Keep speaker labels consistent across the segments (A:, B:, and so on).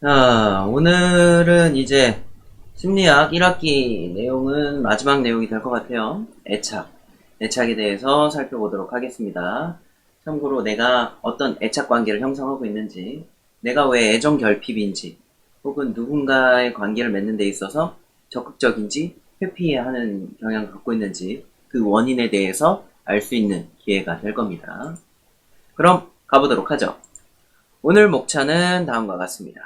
A: 오늘은 이제 심리학 1학기 내용은 마지막 내용이 될 것 같아요. 애착. 애착에 대해서 살펴보도록 하겠습니다. 참고로 내가 어떤 애착 관계를 형성하고 있는지, 내가 왜 애정 결핍인지, 혹은 누군가의 관계를 맺는 데 있어서 적극적인지 회피하는 경향을 갖고 있는지 그 원인에 대해서 알 수 있는 기회가 될 겁니다. 그럼 가보도록 하죠. 오늘 목차는 다음과 같습니다.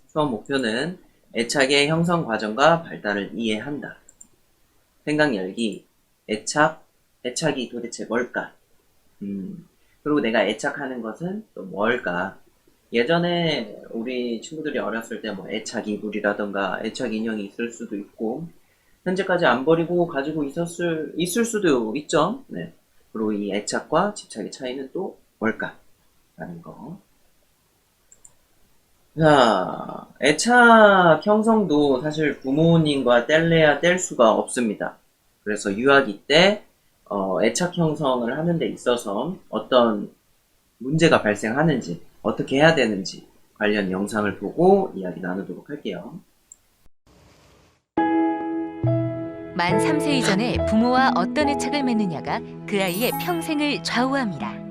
A: 수업 목표는 애착의 형성 과정과 발달을 이해한다. 생각 열기, 애착이 도대체 뭘까? 그리고 내가 애착하는 것은 또 뭘까? 예전에 우리 친구들이 어렸을 때 뭐 애착 이불이라던가 애착 인형이 있을 수도 있고, 현재까지 안 버리고 가지고 있을 수도 있죠. 네. 그리고 이 애착과 집착의 차이는 또 뭘까? 라는 거. 자, 애착 형성도 사실 부모님과 뗄래야 뗄 수가 없습니다. 그래서 유아기 때 애착 형성을 하는 데 있어서 어떤 문제가 발생하는지, 어떻게 해야 되는지 관련 영상을 보고 이야기 나누도록 할게요.
B: 만 3세 이전에 부모와 어떤 애착을 맺느냐가 그 아이의 평생을 좌우합니다.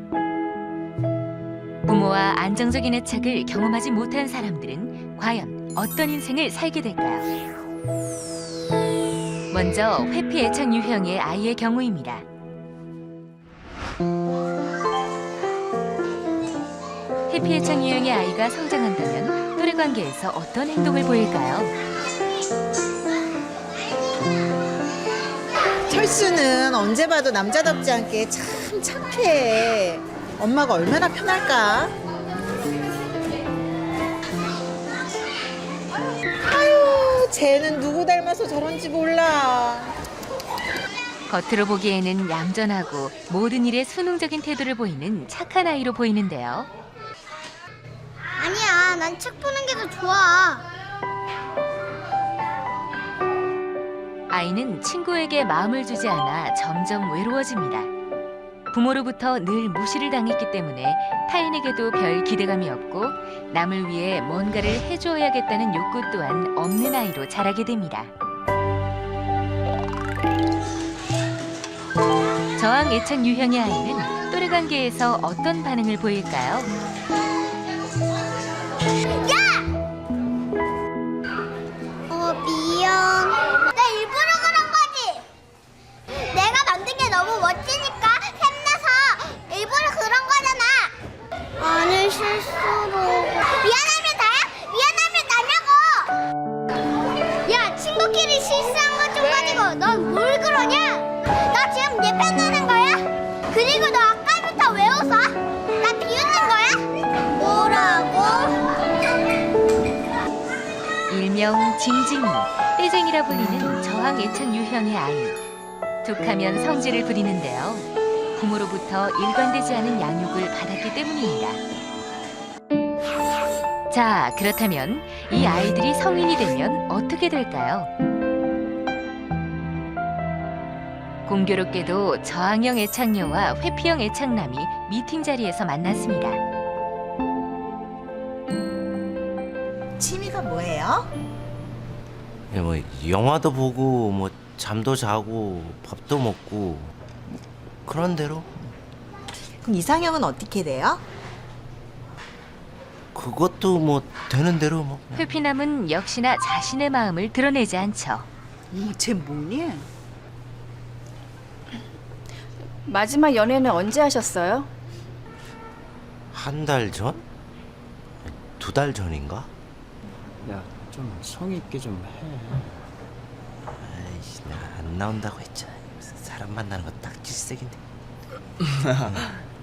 B: 부모와 안정적인 애착을 경험하지 못한 사람들은 과연 어떤 인생을 살게 될까요? 먼저 회피 애착 유형의 아이의 경우입니다. 회피 애착 유형의 아이가 성장한다면 또래 관계에서 어떤 행동을 보일까요?
C: 철수는 언제 봐도 남자답지 않게 참 착해. 엄마가 얼마나 편할까? 아유, 쟤는 누구 닮아서 저런지 몰라.
B: 겉으로 보기에는 얌전하고 모든 일에 수능적인 태도를 보이는 착한 아이로 보이는데요.
D: 아니야, 난 책 보는 게 더 좋아.
B: 아이는 친구에게 마음을 주지 않아 점점 외로워집니다. 부모로부터 늘 무시를 당했기 때문에 타인에게도 별 기대감이 없고 남을 위해 뭔가를 해주어야겠다는 욕구 또한 없는 아이로 자라게 됩니다. 저항 애착 유형의 아이는 또래 관계에서 어떤 반응을 보일까요?
D: 미안. 나 일부러 그런 거지. 내가 만든 게 너무 멋지니까 샘나서 일부러 그런 거잖아. 아니, 실수로. 미안하면 다야? 미안하면 나냐고. 야, 친구끼리 실수한 것 좀 가지고 넌 뭘 그러냐? 나 지금 내 편 드는 거야? 그리고 너 아까부터 왜 웃어? 나 비웃는 거야? 뭐라고?
B: 일명 징징이, 떼쟁이라 불리는 저항 애착 유형의 아이. 툭하면 성질을 부리는데요. 부모로부터 일관되지 않은 양육을 받았기 때문입니다. 자, 그렇다면 이 아이들이 성인이 되면 어떻게 될까요? 공교롭게도 저항형 애착녀와 회피형 애착남이 미팅 자리에서 만났습니다.
C: 취미가 뭐예요?
E: 뭐 영화도 보고 뭐 잠도 자고 밥도 먹고 그런 대로.
C: 그럼 이상형은 어떻게 돼요?
E: 그것도 뭐 되는 대로 뭐.
B: 회피남은 역시나 자신의 마음을 드러내지 않죠.
C: 쟤 뭐니?
F: 마지막 연애는 언제 하셨어요?
E: 한 달 전? 2달 전인가?
G: 야, 좀 성의 있게 좀 해.
E: 아이씨, 나 안 나온다고 했잖아. 무슨 사람 만나는 거 딱 질색인데.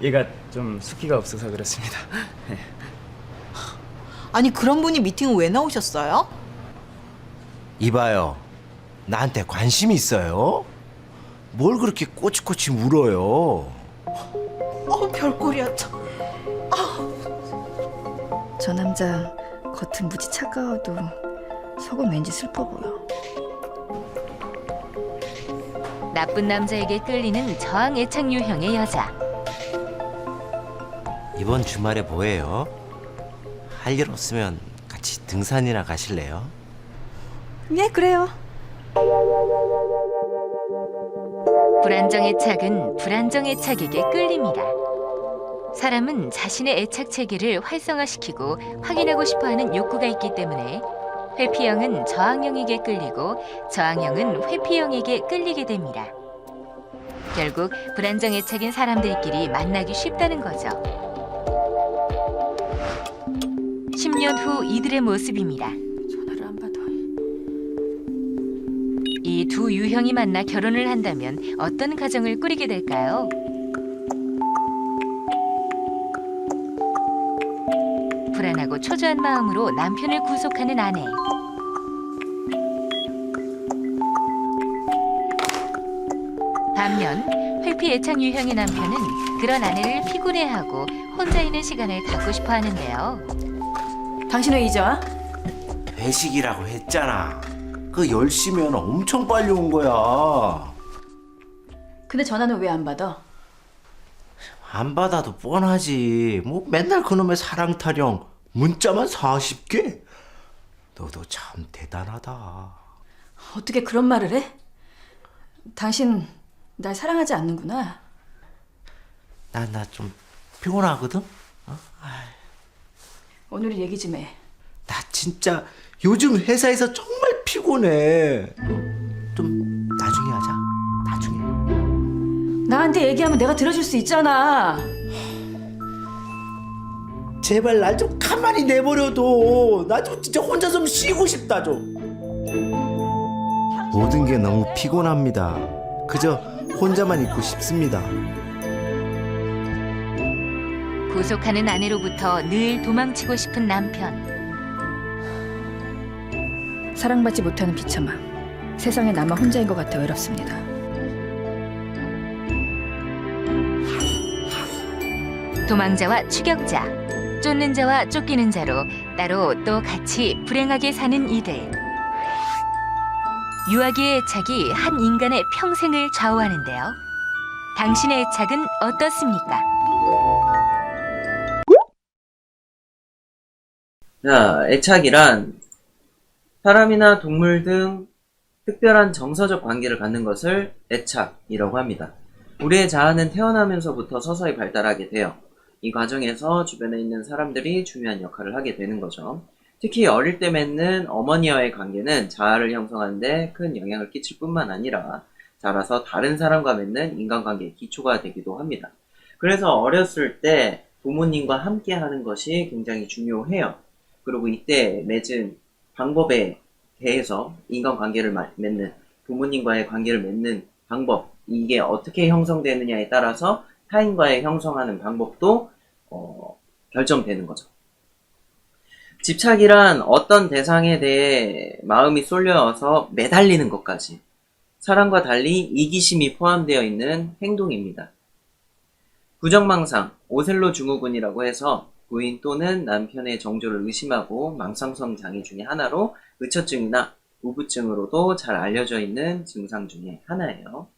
G: 얘가 좀 숫기가 없어서 그렇습니다.
C: 아니, 그런 분이 미팅을 왜 나오셨어요?
E: 이봐요, 나한테 관심 있어요? 뭘 그렇게 꼬치꼬치 물어요?
C: 별꼴이야, 참.
F: 저 남자 겉은 무지 차가워도 속은 왠지 슬퍼 보여.
B: 나쁜 남자에게 끌리는 저항 애착 유형의 여자.
E: 이번 주말에 뭐해요? 할 일 없으면 같이 등산이나 가실래요?
F: 예, 그래요.
B: 불안정애착은 불안정애착에게 끌립니다. 사람은 자신의 애착 체계를 활성화시키고 확인하고 싶어하는 욕구가 있기 때문에 회피형은 저항형에게 끌리고 저항형은 회피형에게 끌리게 됩니다. 결국 불안정애착인 사람들끼리 만나기 쉽다는 거죠. 10년 후 이들의 모습입니다.
F: 전화를 안 받아.
B: 이 두 유형이 만나 결혼을 한다면 어떤 가정을 꾸리게 될까요? 불안하고 초조한 마음으로 남편을 구속하는 아내. 반면 회피 애착 유형의 남편은 그런 아내를 피곤해하고 혼자 있는 시간을 갖고 싶어 하는데요.
F: 당신 왜 이제 와?
E: 회식이라고 했잖아. 그 10시면 엄청 빨리 온 거야.
F: 근데 전화는 왜 안 받아?
E: 안 받아도 뻔하지. 뭐 맨날 그놈의 사랑 타령 문자만 40개? 너도 참 대단하다.
F: 어떻게 그런 말을 해? 당신 날 사랑하지 않는구나.
E: 나 좀 피곤하거든?
F: 오늘 얘기 좀 해.
E: 나 진짜 요즘 회사에서 정말 피곤해. 좀 나중에 하자. 나중에.
F: 나한테 얘기하면 내가 들어줄 수 있잖아.
E: 제발 날 좀 가만히 내버려둬. 나 좀 진짜 혼자 좀 쉬고 싶다 좀. 모든 게 너무 피곤합니다. 그저 혼자만 있고 싶습니다.
B: 구속하는 아내로부터 늘 도망치고 싶은 남편.
F: 사랑받지 못하는 비참함. 세상에 나만 혼자인 것 같아 외롭습니다.
B: 도망자와 추격자, 쫓는 자와 쫓기는 자로 따로 또 같이 불행하게 사는 이들. 유아기의 애착이 한 인간의 평생을 좌우하는데요. 당신의 애착은 어떻습니까?
A: 자, 애착이란 사람이나 동물 등 특별한 정서적 관계를 갖는 것을 애착이라고 합니다. 우리의 자아는 태어나면서부터 서서히 발달하게 돼요. 이 과정에서 주변에 있는 사람들이 중요한 역할을 하게 되는 거죠. 특히 어릴 때 맺는 어머니와의 관계는 자아를 형성하는 데 큰 영향을 끼칠 뿐만 아니라 자라서 다른 사람과 맺는 인간관계의 기초가 되기도 합니다. 그래서 어렸을 때 부모님과 함께 하는 것이 굉장히 중요해요. 그리고 이때 맺은 방법에 대해서 인간관계를 맺는, 부모님과의 관계를 맺는 방법, 이게 어떻게 형성되느냐에 따라서 타인과의 형성하는 방법도 결정되는 거죠. 집착이란 어떤 대상에 대해 마음이 쏠려서 매달리는 것까지, 사랑과 달리 이기심이 포함되어 있는 행동입니다. 부정망상, 오셀로 증후군이라고 해서 부인 또는 남편의 정조를 의심하고 망상성 장애 중에 하나로 의처증이나 우부증으로도 잘 알려져 있는 증상 중에 하나예요.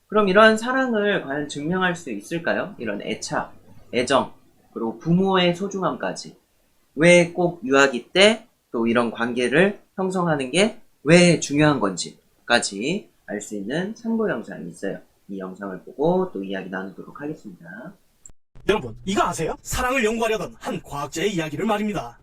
A: 그럼 이러한 사랑을 과연 증명할 수 있을까요? 이런 애착, 애정, 그리고 부모의 소중함까지. 왜 꼭 유아기 때 또 이런 관계를 형성하는 게 왜 중요한 건지까지 알 수 있는 참고 영상이 있어요. 이 영상을 보고 또 이야기 나누도록 하겠습니다.
H: 여러분, 이거 아세요? 사랑을 연구하려던 한 과학자의 이야기를 말입니다.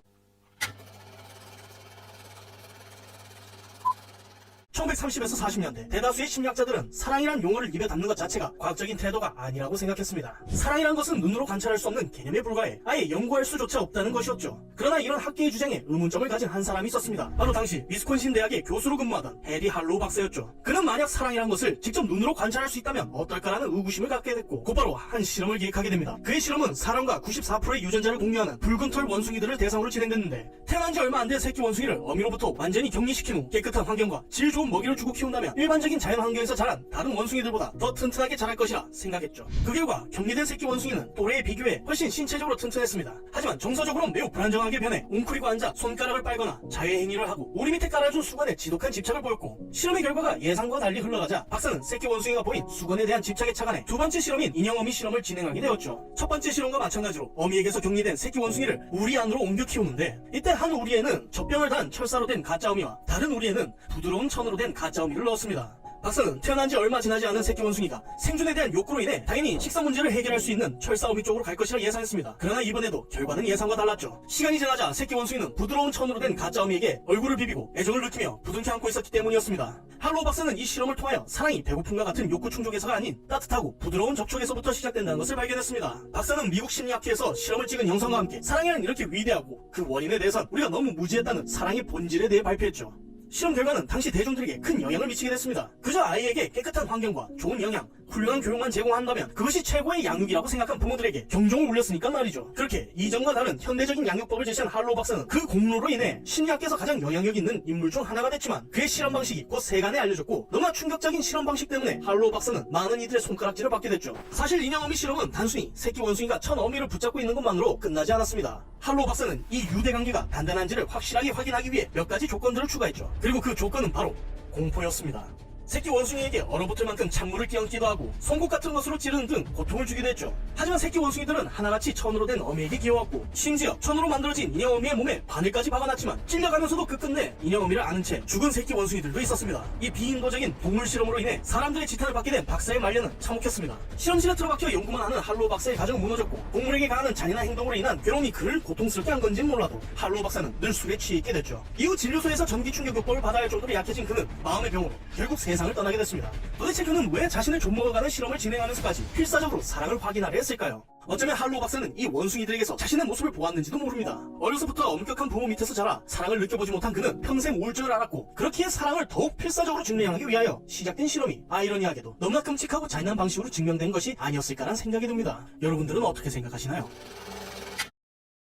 H: 1930에서 40년대 대다수의 심리학자들은 사랑이란 용어를 입에 담는 것 자체가 과학적인 태도가 아니라고 생각했습니다. 사랑이란 것은 눈으로 관찰할 수 없는 개념에 불과해 아예 연구할 수조차 없다는 것이었죠. 그러나 이런 학계의 주장에 의문점을 가진 한 사람이 있었습니다. 바로 당시 위스콘신 대학의 교수로 근무하던 해리 할로우 박사였죠. 그는 만약 사랑이란 것을 직접 눈으로 관찰할 수 있다면 어떨까라는 의구심을 갖게 됐고 곧바로 한 실험을 기획하게 됩니다. 그의 실험은 사람과 94%의 유전자를 공유하는 붉은 털 원숭이들을 대상으로 진행됐는데 태어난 지 얼마 안 된 새끼 원숭이를 어미로부터 완전히 격리시킨 후 깨끗한 환경과 질 좋은 먹이를 주고 키운다면 일반적인 자연 환경에서 자란 다른 원숭이들보다 더 튼튼하게 자랄 것이라 생각했죠. 그 결과 격리된 새끼 원숭이는 또래에 비교해 훨씬 신체적으로 튼튼했습니다. 하지만 정서적으로 매우 불안정하게 이상하게 변해 웅크리고 앉아 손가락을 빨거나 자해행위를 하고 우리 밑에 깔아준 수건에 지독한 집착을 보였고, 실험의 결과가 예상과 달리 흘러가자 박사는 새끼 원숭이가 보인 수건에 대한 집착에 착안해 두 번째 실험인 인형 어미 실험을 진행하게 되었죠. 첫 번째 실험과 마찬가지로 어미에게서 격리된 새끼 원숭이를 우리 안으로 옮겨 키우는데, 이때 한 우리에는 젖병을 단 철사로 된 가짜 어미와 다른 우리에는 부드러운 천으로 된 가짜 어미를 넣었습니다. 박사는 태어난 지 얼마 지나지 않은 새끼 원숭이가 생존에 대한 욕구로 인해 당연히 식사 문제를 해결할 수 있는 철사 어미 쪽으로 갈 것이라 예상했습니다. 그러나 이번에도 결과는 예상과 달랐죠. 시간이 지나자 새끼 원숭이는 부드러운 천으로 된 가짜 어미에게 얼굴을 비비고 애정을 느끼며 부둥켜 안고 있었기 때문이었습니다. 할로우 박사는 이 실험을 통하여 사랑이 배고픔과 같은 욕구 충족에서가 아닌 따뜻하고 부드러운 접촉에서부터 시작된다는 것을 발견했습니다. 박사는 미국 심리학회에서 실험을 찍은 영상과 함께 사랑이란 이렇게 위대하고 그 원인에 대해선 우리가 너무 무지했다는 사랑의 본질에 대해 발표했죠. 실험 결과는 당시 대중들에게 큰 영향을 미치게 됐습니다. 그저 아이에게 깨끗한 환경과 좋은 영양, 훌륭한 교육만 제공한다면 그것이 최고의 양육이라고 생각한 부모들에게 경종을 울렸으니까 말이죠. 그렇게 이전과 다른 현대적인 양육법을 제시한 할로우 박사는 그 공로로 인해 심리학계에서 가장 영향력 있는 인물 중 하나가 됐지만, 그의 실험 방식이 곧 세간에 알려졌고, 너무나 충격적인 실험 방식 때문에 할로우 박사는 많은 이들의 손가락질을 받게 됐죠. 사실 인형 어미 실험은 단순히 새끼 원숭이가 천 어미를 붙잡고 있는 것만으로 끝나지 않았습니다. 할로우 박사는 이 유대관계가 단단한지를 확실하게 확인하기 위해 몇 가지 조건들을 추가했죠. 그리고 그 조건은 바로 공포였습니다. 새끼 원숭이에게 얼어붙을 만큼 찬물을 끼얹기도 하고 송곳 같은 것으로 찌르는 등 고통을 주기도 했죠. 하지만 새끼 원숭이들은 하나같이 천으로 된 어미에게 귀여웠고, 심지어 천으로 만들어진 인형 어미의 몸에 바늘까지 박아놨지만 찔려가면서도 끝끝내 인형 어미를 아는 채 죽은 새끼 원숭이들도 있었습니다. 이 비인도적인 동물 실험으로 인해 사람들의 지탄을 받게 된 박사의 말년은 참혹했습니다. 실험실에 틀어박혀 연구만 하는 할로우 박사의 가정은 무너졌고, 동물에게 가하는 잔인한 행동으로 인한 괴로움이 그를 고통스럽게 한 건지는 몰라도 할로우 박사는 늘 술에 취해 있게 됐죠. 이후 진료소에서 전기 충격요법을 받아야 할 정도로 약해진 그는 마음의 병으로 결국 세상을 떠나게 됐습니다. 도대체 그는 왜 자신을 좀먹어가는 실험을 진행하면서까지 필사적으로 사랑을 확인하려 했을까요? 어쩌면 할로우 박사는 이 원숭이들에게서 자신의 모습을 보았는지도 모릅니다. 어려서부터 엄격한 부모 밑에서 자라 사랑을 느껴보지 못한 그는 평생 우울증을 앓았고, 그렇기에 사랑을 더욱 필사적으로 증명하기 위하여 시작된 실험이 아이러니하게도 너무나 끔찍하고 잔인한 방식으로 증명된 것이 아니었을까라는 생각이 듭니다. 여러분들은 어떻게 생각하시나요?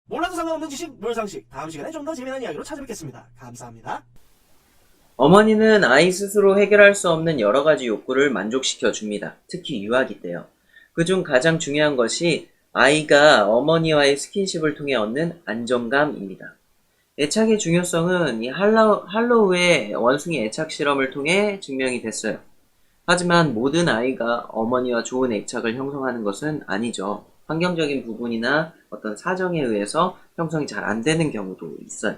H: 몰라도 상관없는 지식, 롤상식. 다음 시간에 좀 더 재미난 이야기로 찾아뵙겠습니다. 감사합니다.
A: 어머니는 아이 스스로 해결할 수 없는 여러 가지 욕구를 만족시켜 줍니다. 특히 유아기 때요. 그중 가장 중요한 것이 아이가 어머니와의 스킨십을 통해 얻는 안정감입니다. 애착의 중요성은 이 할로우의 원숭이 애착 실험을 통해 증명이 됐어요. 하지만 모든 아이가 어머니와 좋은 애착을 형성하는 것은 아니죠. 환경적인 부분이나 어떤 사정에 의해서 형성이 잘 안 되는 경우도 있어요.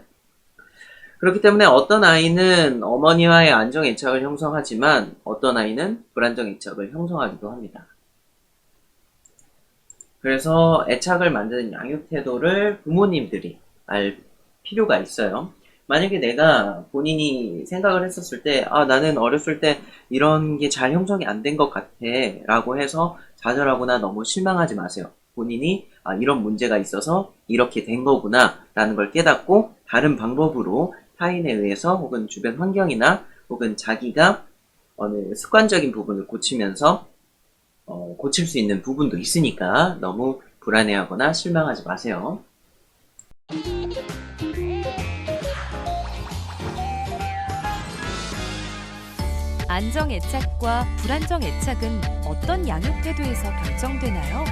A: 그렇기 때문에 어떤 아이는 어머니와의 안정 애착을 형성하지만 어떤 아이는 불안정 애착을 형성하기도 합니다. 그래서 애착을 만드는 양육 태도를 부모님들이 알 필요가 있어요. 만약에 내가 본인이 생각을 했었을 때, 나는 어렸을 때 이런 게 잘 형성이 안 된 것 같아 라고 해서 좌절하거나 너무 실망하지 마세요. 본인이 이런 문제가 있어서 이렇게 된 거구나 라는 걸 깨닫고 다른 방법으로 타인에 의해서 혹은 주변 환경이나 혹은 자기가 어느 습관적인 부분을 고치면서 고칠 수 있는 부분도 있으니까 너무 불안해하거나 실망하지 마세요.
B: 안정 애착과 불안정 애착은 어떤 양육 태도에서 결정되나요?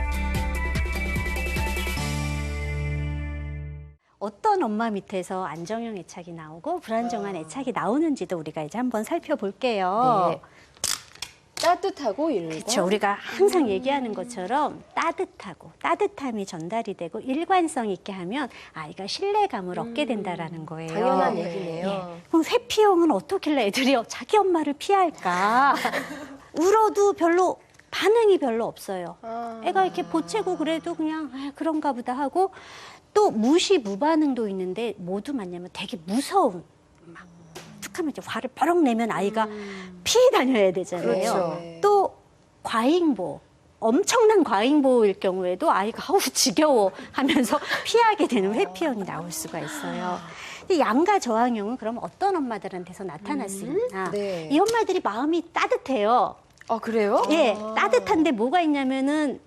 I: 어떤 엄마 밑에서 안정형 애착이 나오고 불안정한 애착이 나오는지도 우리가 이제 한번 살펴볼게요.
F: 네. 따뜻하고 일관.
I: 그렇죠. 우리가 항상 얘기하는 것처럼 따뜻하고 따뜻함이 전달이 되고 일관성 있게 하면 아이가 신뢰감을 얻게 된다라는 거예요.
F: 당연한 얘기네요.
I: 예. 그럼 회피형은 어떻길래 애들이 자기 엄마를 피할까? 울어도 별로 반응이 별로 없어요. 애가 이렇게 보채고 그래도 그냥 그런가 보다 하고, 또 무시 무반응도 있는데 모두 맞냐면 되게 무서운, 막 툭하면 이제 화를 버럭 내면 아이가 피해 다녀야 되잖아요.
F: 그렇죠.
I: 또 과잉보, 엄청난 과잉보일 경우에도 아이가 아우 지겨워 하면서 피하게 되는 회피형이 나올 수가 있어요. 근데 양가 저항형은 그럼 어떤 엄마들한테서 나타날 수 있나?
F: 네.
I: 이 엄마들이 마음이 따뜻해요.
F: 그래요?
I: 예, 따뜻한데 뭐가 있냐면은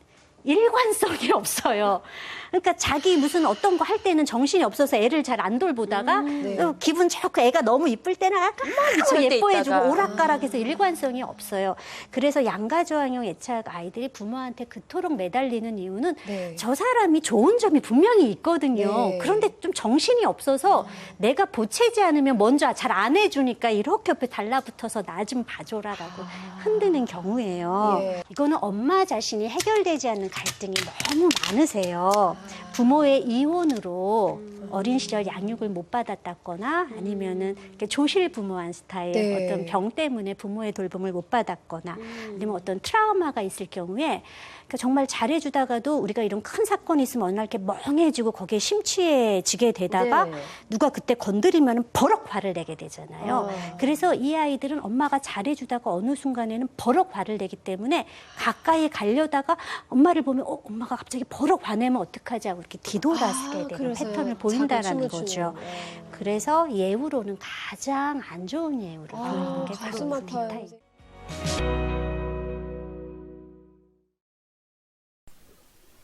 I: 일관성이 없어요. 그러니까 자기 무슨 어떤 거 할 때는 정신이 없어서 애를 잘 안 돌보다가 또 기분 좋고 애가 너무 이쁠 때는 아까워 예뻐해주고 오락가락해서 일관성이 없어요. 그래서 양가조항형 애착 아이들이 부모한테 그토록 매달리는 이유는 저 사람이 좋은 점이 분명히 있거든요. 그런데 좀 정신이 없어서 내가 보채지 않으면 먼저 잘 안 해주니까 이렇게 옆에 달라붙어서 나 좀 봐줘라라고 흔드는 경우예요. 이거는 엄마 자신이 해결되지 않는 갈등이 너무 많으세요. 부모의 이혼으로 어린 시절 양육을 못 받았다거나 아니면은 이렇게 조실 부모한 스타일 어떤 병 때문에 부모의 돌봄을 못 받았거나 아니면 어떤 트라우마가 있을 경우에 그러니까 정말 잘해주다가도 우리가 이런 큰 사건이 있으면 어느 날 이렇게 멍해지고 거기에 심취해지게 되다가 누가 그때 건드리면 버럭 화를 내게 되잖아요. 그래서 이 아이들은 엄마가 잘해주다가 어느 순간에는 버럭 화를 내기 때문에 가까이 가려다가 엄마를 보면 엄마가 갑자기 버럭 화내면 어떡하지 하고 이렇게 뒤돌아서게 되는 패턴을 보인다라는 거죠. 그래서 예우로는 가장 안 좋은 예우를 보이는 게 바로 빈타입니다.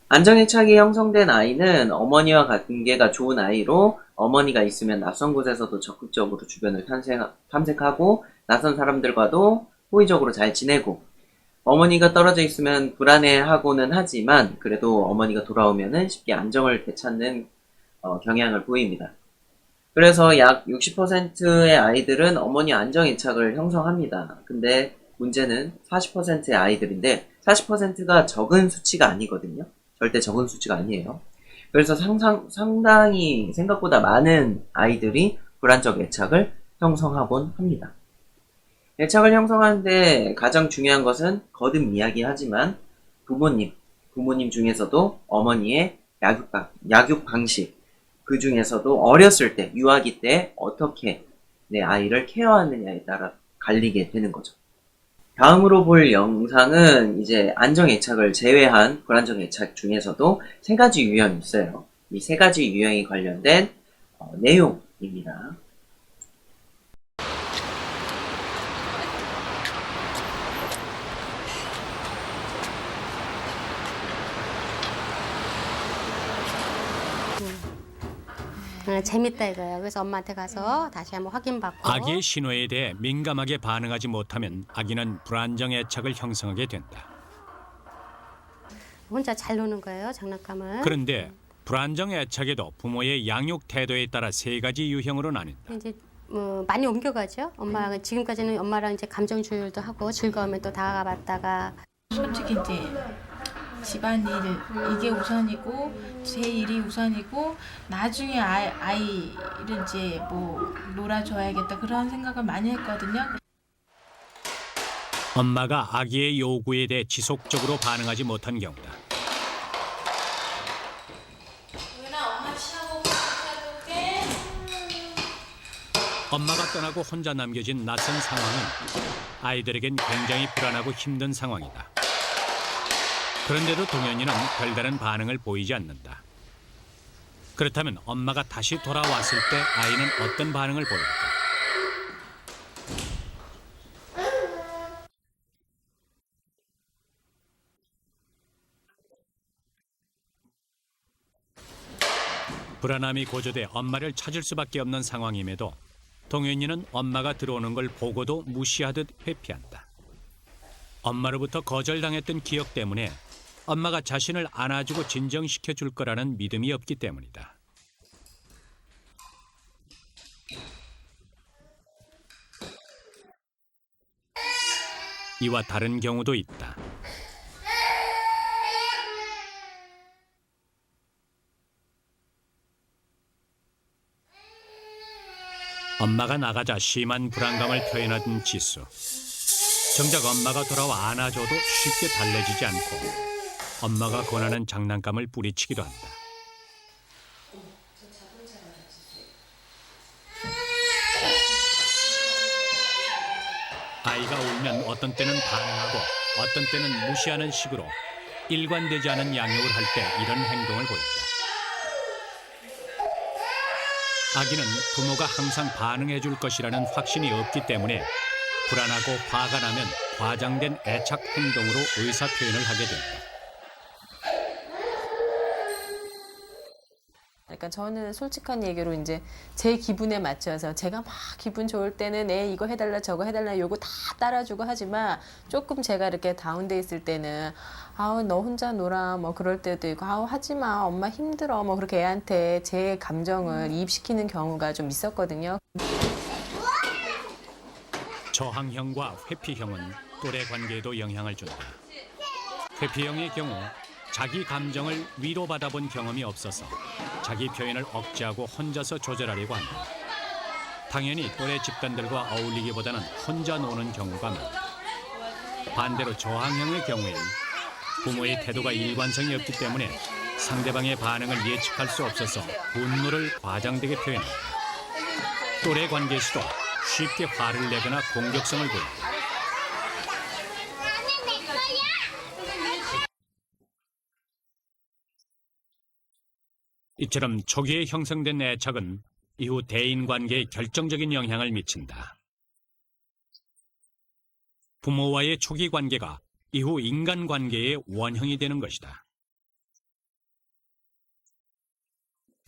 A: 안정애착이 형성된 아이는 어머니와 관계가 좋은 아이로 어머니가 있으면 낯선 곳에서도 적극적으로 주변을 탐색하고 낯선 사람들과도 호의적으로 잘 지내고 어머니가 떨어져 있으면 불안해하고는 하지만 그래도 어머니가 돌아오면은 쉽게 안정을 되찾는 경향을 보입니다. 그래서 약 60%의 아이들은 어머니 안정애착을 형성합니다. 근데 문제는 40%의 아이들인데 40%가 적은 수치가 아니거든요. 절대 적은 수치가 아니에요. 그래서 상당히 생각보다 많은 아이들이 불안적 애착을 형성하곤 합니다. 애착을 형성하는데 가장 중요한 것은 거듭 이야기하지만 부모님 중에서도 어머니의 약육 방식, 그 중에서도 어렸을 때, 유아기 때 어떻게 내 아이를 케어하느냐에 따라 갈리게 되는 거죠. 다음으로 볼 영상은 이제 안정애착을 제외한 불안정애착 중에서도 3가지 유형이 있어요. 이 3가지 유형이 관련된 내용입니다.
J: 재밌다 이거예요. 그래서 엄마한테 가서 다시 한번 확인받고.
K: 아기의 신호에 대해 민감하게 반응하지 못하면 아기는 불안정 애착을 형성하게 된다.
J: 혼자 잘 노는 거예요, 장난감을.
K: 그런데 불안정 애착에도 부모의 양육 태도에 따라 3가지 유형으로 나뉜다.
J: 이제 많이 옮겨가죠. 엄마가 지금까지는 엄마랑 이제 감정 조율도 하고 즐거우면 또 다가갔다가.
L: 솔직히 이제 집안일 이게 우선이고 제 일이 우선이고 나중에 아이를 이제 뭐 놀아줘야겠다 그런 생각을 많이 했거든요.
K: 엄마가 아기의 요구에 대해 지속적으로 반응하지 못한 경우다. 엄마가 떠나고 혼자 남겨진 낯선 상황은 아이들에겐 굉장히 불안하고 힘든 상황이다. 그런데도 동현이는 별다른 반응을 보이지 않는다. 그렇다면 엄마가 다시 돌아왔을 때 아이는 어떤 반응을 보일까? 불안함이 고조돼 엄마를 찾을 수밖에 없는 상황임에도 동현이는 엄마가 들어오는 걸 보고도 무시하듯 회피한다. 엄마로부터 거절당했던 기억 때문에 엄마가 자신을 안아주고 진정시켜 줄 거라는 믿음이 없기 때문이다. 이와 다른 경우도 있다. 엄마가 나가자 심한 불안감을 표현하던 지수. 정작 엄마가 돌아와 안아줘도 쉽게 달래지지 않고 엄마가 권하는 장난감을 뿌리치기도 한다. 아이가 울면 어떤 때는 반응하고 어떤 때는 무시하는 식으로 일관되지 않은 양육을 할 때 이런 행동을 보인다. 아기는 부모가 항상 반응해 줄 것이라는 확신이 없기 때문에 불안하고 화가 나면 과장된 애착 행동으로 의사 표현을 하게 된다.
L: 그러니까 저는 솔직한 얘기로 이제 제 기분에 맞춰서 제가 막 기분 좋을 때는 애 이거 해달라 저거 해달라 요거 다 따라주고 하지만 조금 제가 이렇게 다운돼 있을 때는 아우 너 혼자 놀아 뭐 그럴 때도 있고 아우 하지마 엄마 힘들어 뭐 그렇게 애한테 제 감정을 이입시키는 경우가 좀 있었거든요.
K: 저항형과 회피형은 또래 관계에도 영향을 준다. 회피형의 경우 자기 감정을 위로받아 본 경험이 없어서 자기 표현을 억제하고 혼자서 조절하려고 한다. 당연히 또래 집단들과 어울리기보다는 혼자 노는 경우가 많다. 반대로 저항형의 경우엔 부모의 태도가 일관성이 없기 때문에 상대방의 반응을 예측할 수 없어서 분노를 과장되게 표현한다. 또래 관계에서도 쉽게 화를 내거나 공격성을 보인다. 이처럼 초기에 형성된 애착은 이후 대인관계에 결정적인 영향을 미친다. 부모와의 초기 관계가 이후 인간관계의 원형이 되는 것이다.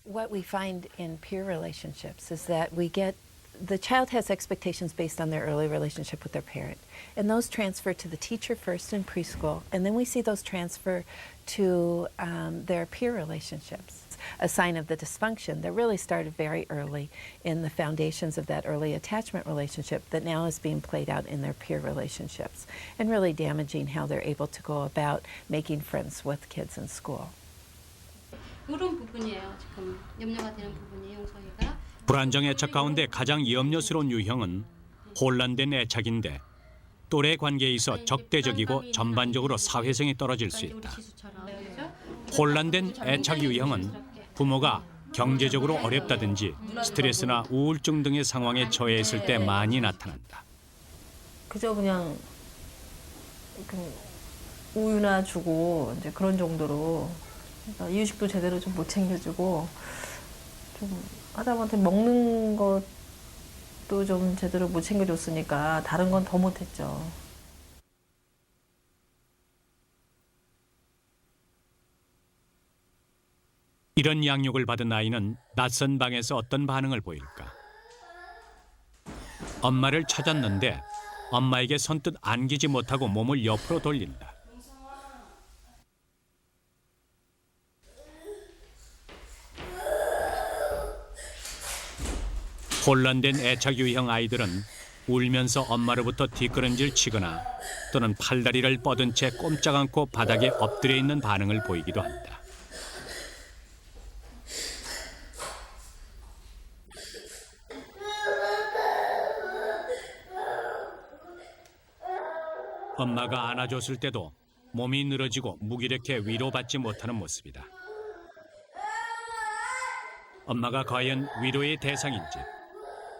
M: What we find in peer relationships is that the child has expectations based on their early relationship with their parent. And those transfer to the teacher first in preschool, and then we see those transfer to their peer relationships. A sign of the dysfunction that really started very early in the foundations of that early attachment relationship that now is being played out in their peer relationships and really damaging how they're able to go about making friends with kids in school.
J: 이런 부분이에요. 지금 염려가 되는 부분이에요, 용석이가.
K: 불안정 애착 가운데 가장 염려스러운 유형은 혼란된 애착인데 또래 관계에 있어 적대적이고 전반적으로 사회성이 떨어질 수 있다. 혼란된 애착 유형은 부모가 경제적으로 어렵다든지 스트레스나 우울증 등의 상황에 처해 있을 때 많이 나타난다.
L: 그저 그냥 우유나 주고 이제 그런 정도로 그러니까 이유식도 제대로 좀 못 챙겨주고 좀 하다못해 먹는 것도 좀 제대로 못 챙겨줬으니까 다른 건 더 못했죠.
K: 이런 양육을 받은 아이는 낯선 방에서 어떤 반응을 보일까? 엄마를 찾았는데 엄마에게 선뜻 안기지 못하고 몸을 옆으로 돌린다. 혼란된 애착 유형 아이들은 울면서 엄마로부터 뒷걸음질 치거나 또는 팔다리를 뻗은 채 꼼짝 않고 바닥에 엎드려 있는 반응을 보이기도 한다. 엄마가 안아줬을 때도 몸이 늘어지고 무기력해 위로받지 못하는 모습이다. 엄마가 과연 위로의 대상인지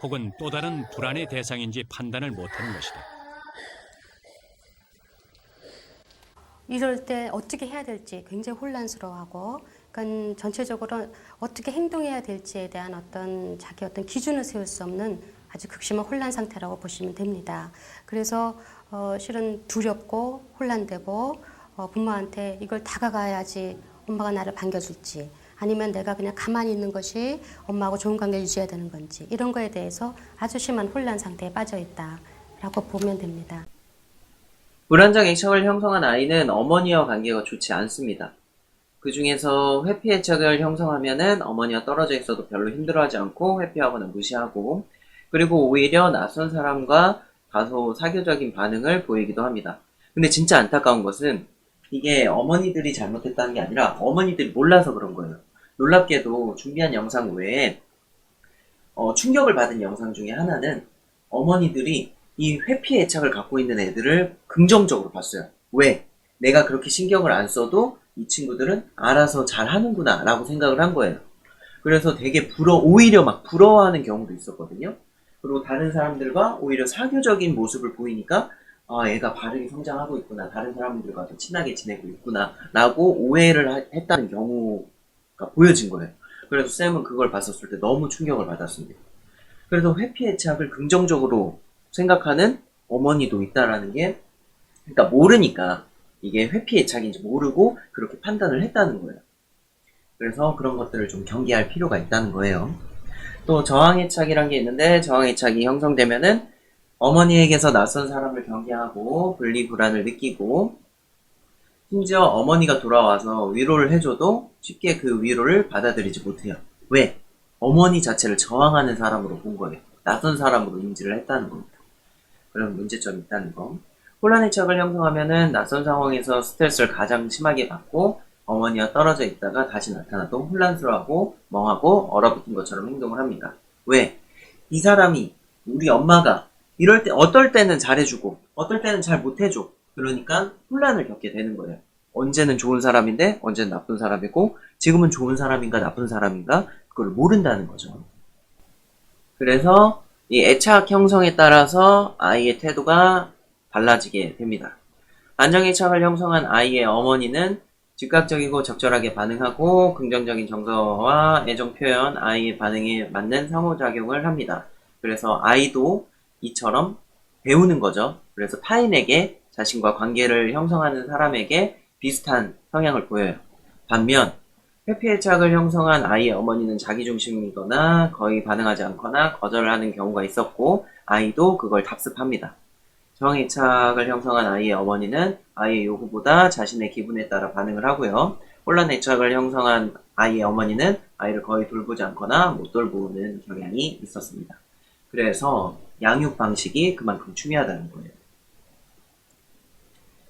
K: 혹은 또 다른 불안의 대상인지 판단을 못하는 것이다.
J: 이럴 때 어떻게 해야 될지 굉장히 혼란스러워하고, 그러니까 전체적으로 어떻게 행동해야 될지에 대한 어떤 자기 어떤 기준을 세울 수 없는 아주 극심한 혼란 상태라고 보시면 됩니다. 그래서 실은 두렵고 혼란되고 부모한테 이걸 다가가야지 엄마가 나를 반겨줄지, 아니면 내가 그냥 가만히 있는 것이 엄마하고 좋은 관계 유지해야 되는 건지, 이런 거에 대해서 아주 심한 혼란 상태에 빠져 있다라고 보면 됩니다.
A: 불안정 애착을 형성한 아이는 어머니와 관계가 좋지 않습니다. 그 중에서 회피 애착을 형성하면은 어머니와 떨어져 있어도 별로 힘들어하지 않고 회피하거나 무시하고, 그리고 오히려 낯선 사람과 다소 사교적인 반응을 보이기도 합니다. 근데 진짜 안타까운 것은 이게 어머니들이 잘못했다는 게 아니라 어머니들이 몰라서 그런 거예요. 놀랍게도 준비한 영상 외에 충격을 받은 영상 중에 하나는 어머니들이 이 회피 애착을 갖고 있는 애들을 긍정적으로 봤어요. 왜? 내가 그렇게 신경을 안 써도 이 친구들은 알아서 잘 하는구나 라고 생각을 한 거예요. 그래서 되게 오히려 막 부러워하는 경우도 있었거든요. 그리고 다른 사람들과 오히려 사교적인 모습을 보이니까 아, 얘가 바르게 성장하고 있구나, 다른 사람들과 더 친하게 지내고 있구나 라고 오해를 했다는 경우가 보여진 거예요. 그래서 쌤은 그걸 봤었을 때 너무 충격을 받았습니다. 그래서 회피 애착을 긍정적으로 생각하는 어머니도 있다라는 게, 그러니까 모르니까 이게 회피 애착인지 모르고 그렇게 판단을 했다는 거예요. 그래서 그런 것들을 좀 경계할 필요가 있다는 거예요. 또 저항애착이란 게 있는데, 저항애착이 형성되면은 어머니에게서 낯선 사람을 경계하고 분리불안을 느끼고, 심지어 어머니가 돌아와서 위로를 해줘도 쉽게 그 위로를 받아들이지 못해요. 왜? 어머니 자체를 저항하는 사람으로 본 거예요. 낯선 사람으로 인지를 했다는 겁니다. 그런 문제점이 있다는 거. 혼란애착을 형성하면은 낯선 상황에서 스트레스를 가장 심하게 받고 어머니와 떨어져 있다가 다시 나타나도 혼란스러워하고 멍하고 얼어붙은 것처럼 행동을 합니다. 왜? 이 사람이, 우리 엄마가 이럴 때 어떨 때는 잘해주고 어떨 때는 잘 못해줘. 그러니까 혼란을 겪게 되는 거예요. 언제는 좋은 사람인데 언제는 나쁜 사람이고, 지금은 좋은 사람인가 나쁜 사람인가 그걸 모른다는 거죠. 그래서 이 애착 형성에 따라서 아이의 태도가 달라지게 됩니다. 안정애착을 형성한 아이의 어머니는 즉각적이고 적절하게 반응하고 긍정적인 정서와 애정 표현, 아이의 반응에 맞는 상호작용을 합니다. 그래서 아이도 이처럼 배우는 거죠. 그래서 타인에게 자신과 관계를 형성하는 사람에게 비슷한 성향을 보여요. 반면 회피애착을 형성한 아이의 어머니는 자기중심이거나 거의 반응하지 않거나 거절을 하는 경우가 있었고, 아이도 그걸 답습합니다. 저항애착을 형성한 아이의 어머니는 아이의 요구보다 자신의 기분에 따라 반응을 하고요. 혼란애착을 형성한 아이의 어머니는 아이를 거의 돌보지 않거나 못 돌보는 경향이 있었습니다. 그래서 양육 방식이 그만큼 중요하다는 거예요.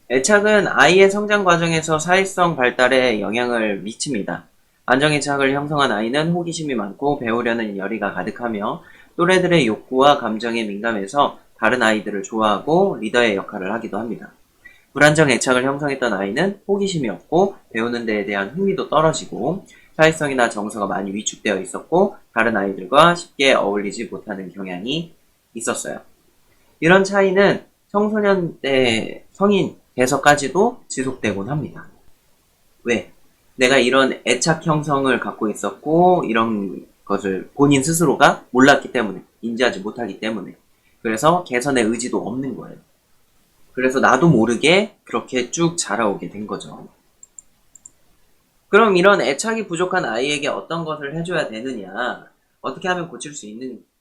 A: 애착은 아이의 성장 과정에서 사회성 발달에 영향을 미칩니다. 안정애착을 형성한 아이는 호기심이 많고 배우려는 열의가 가득하며 또래들의 욕구와 감정에 민감해서 다른 아이들을 좋아하고 리더의 역할을 하기도 합니다. 불안정애착을 형성했던 아이는 호기심이 없고 배우는 데에 대한 흥미도 떨어지고 사회성이나 정서가 많이 위축되어 있었고 다른 아이들과 쉽게 어울리지 못하는 경향이 있었어요. 이런 차이는 청소년 때 성인 돼서까지도 지속되곤 합니다. 왜? 내가 이런 애착 형성을 갖고 있었고 이런 것을 본인 스스로가 몰랐기 때문에, 인지하지 못하기 때문에, 그래서 개선의 의지도 없는 거예요. 그래서 나도 모르게 그렇게 쭉 자라오게 된 거죠. 그럼 이런 애착이 부족한 아이에게 어떤 것을 해줘야 되느냐, 어떻게 하면 고칠 수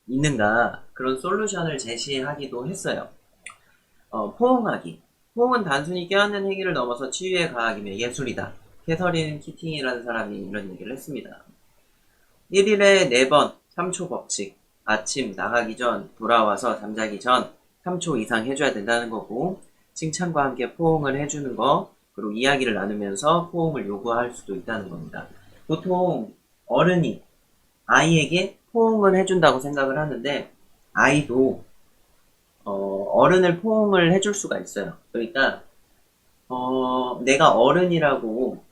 A: 있는가, 그런 솔루션을 제시하기도 했어요. 포옹하기. 포옹은 단순히 껴안는 행위를 넘어서 치유에 가하기며 예술이다. 캐서린 키팅이라는 사람이 이런 얘기를 했습니다. 1일에 4번 3초 법칙. 아침 나가기 전, 돌아와서 잠자기 전 3초 이상 해줘야 된다는 거고, 칭찬과 함께 포옹을 해주는 거, 그리고 이야기를 나누면서 포옹을 요구할 수도 있다는 겁니다. 보통 어른이 아이에게 포옹을 해준다고 생각을 하는데, 아이도 어른을 포옹을 해줄 수가 있어요. 그러니까 내가 어른이라고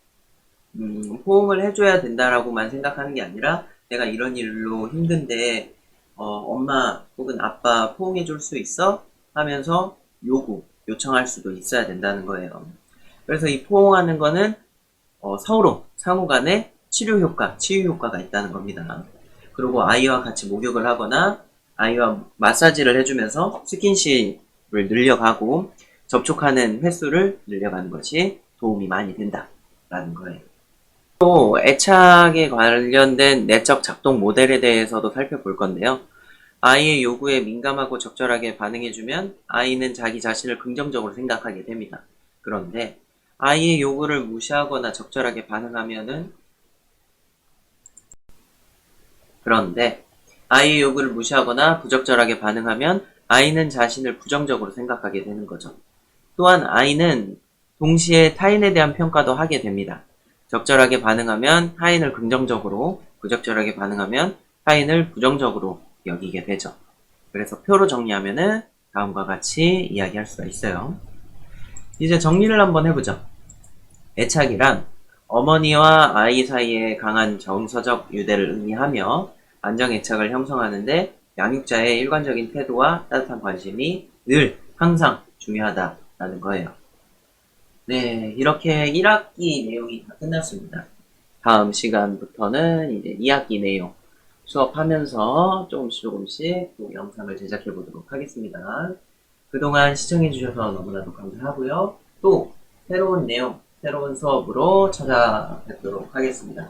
A: 포옹을 해줘야 된다라고만 생각하는 게 아니라, 내가 이런 일로 힘든데 엄마 혹은 아빠 포옹해줄 수 있어? 하면서 요청할 수도 있어야 된다는 거예요. 그래서 이 포옹하는 거는 서로 상호 간에 치유 효과가 있다는 겁니다. 그리고 아이와 같이 목욕을 하거나 아이와 마사지를 해주면서 스킨십을 늘려가고 접촉하는 횟수를 늘려가는 것이 도움이 많이 된다라는 거예요. 또 애착에 관련된 내적 작동 모델에 대해서도 살펴볼 건데요. 아이의 요구에 민감하고 적절하게 반응해주면 아이는 자기 자신을 긍정적으로 생각하게 됩니다. 그런데 아이의 요구를 무시하거나 적절하게 반응하면은 아이의 요구를 무시하거나 부적절하게 반응하면 아이는 자신을 부정적으로 생각하게 되는 거죠. 또한 아이는 동시에 타인에 대한 평가도 하게 됩니다. 적절하게 반응하면 타인을 긍정적으로, 부적절하게 반응하면 타인을 부정적으로 여기게 되죠. 그래서 표로 정리하면은 다음과 같이 이야기할 수가 있어요. 이제 정리를 한번 해보죠. 애착이란 어머니와 아이 사이에 강한 정서적 유대를 의미하며 안정애착을 형성하는데 양육자의 일관적인 태도와 따뜻한 관심이 늘 항상 중요하다라는 거예요. 네, 이렇게 1학기 내용이 다 끝났습니다. 다음 시간부터는 이제 2학기 내용 수업하면서 조금씩 또 영상을 제작해 보도록 하겠습니다. 그동안 시청해 주셔서 너무나도 감사하고요. 또 새로운 내용, 새로운 수업으로 찾아뵙도록 하겠습니다.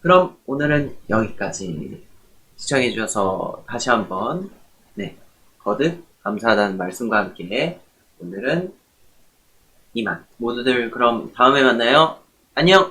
A: 그럼 오늘은 여기까지 시청해주셔서 다시 한번 거듭 감사하다는 말씀과 함께 오늘은 이만. 모두들 그럼 다음에 만나요. 안녕!